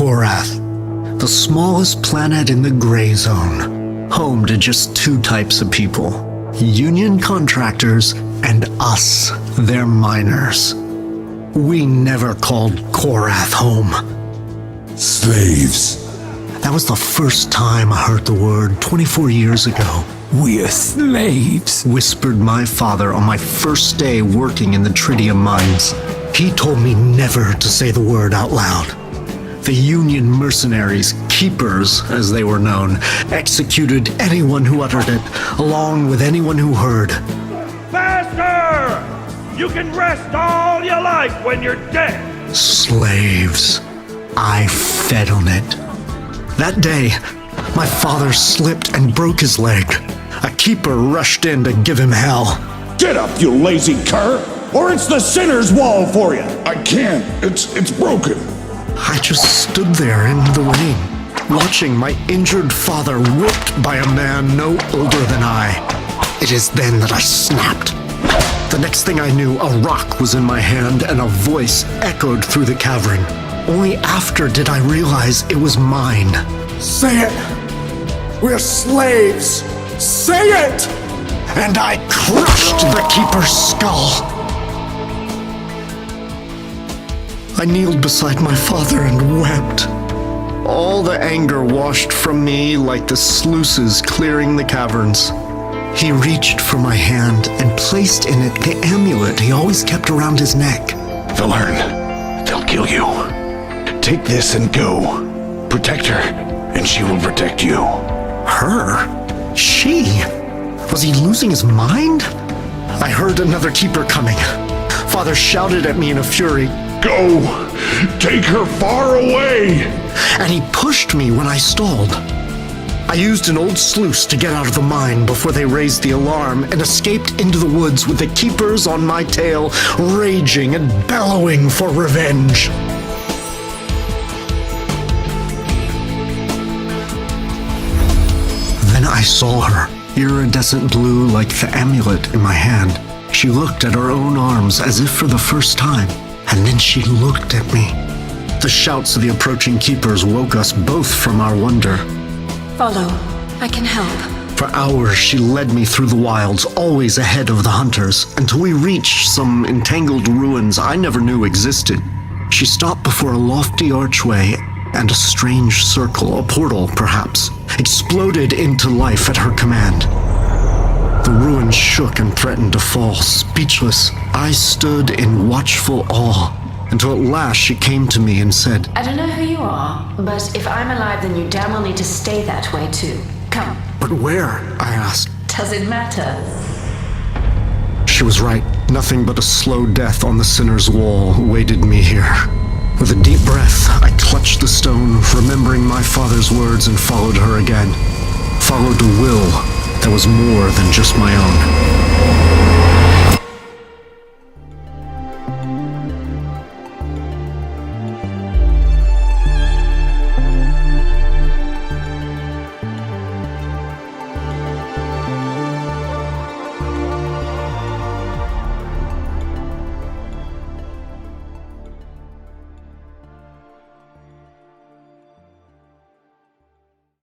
Korath, the smallest planet in the Gray Zone, home to just two types of people: union contractors and us, their miners. We never called Korath home. Slaves. That was the first time I heard the word 24 years ago. We're slaves, Whispered my father on my first day working in the tritium mines. He told me never to say the word out loud. The Union mercenaries, keepers as they were known, executed anyone who uttered it, along with anyone who heard. Faster! You can rest all you like when you're dead! Slaves. I fed on it. That day, my father slipped and broke his leg. A keeper rushed in to give him hell. Get up, you lazy cur, or it's the sinner's wall for you! I can't. It's broken. I just stood there in the rain, watching my injured father whipped by a man no older than I. It is then that I snapped. The next thing I knew, a rock was in my hand and a voice echoed through the cavern. Only after did I realize it was mine. Say it! We're slaves! Say it! And I crushed the keeper's skull. I kneeled beside my father and wept. All the anger washed from me like the sluices clearing the caverns. He reached for my hand and placed in it the amulet he always kept around his neck. They'll learn. They'll kill you. Take this and go. Protect her, and she will protect you. Her? She? Was he losing his mind? I heard another keeper coming. Father shouted at me in a fury. Go! Take her far away! And he pushed me when I stalled. I used an old sluice to get out of the mine before they raised the alarm and escaped into the woods with the keepers on my tail, raging and bellowing for revenge. Then I saw her, iridescent blue like the amulet in my hand. She looked at her own arms as if for the first time, and then she looked at me. The shouts of the approaching keepers woke us both from our wonder. Follow. I can help. For hours she led me through the wilds, always ahead of the hunters, until we reached some entangled ruins I never knew existed. She stopped before a lofty archway, and a strange circle, a portal perhaps, exploded into life at her command. The ruins shook and threatened to fall. Speechless, I stood in watchful awe, until at last she came to me and said, I don't know who you are, but if I'm alive, then you damn well need to stay that way too. Come. But where? I asked. Does it matter? She was right. Nothing but a slow death on the sinner's wall awaited me here. With a deep breath, I clutched the stone, remembering my father's words, and followed her again. Followed a will that was more than just my own.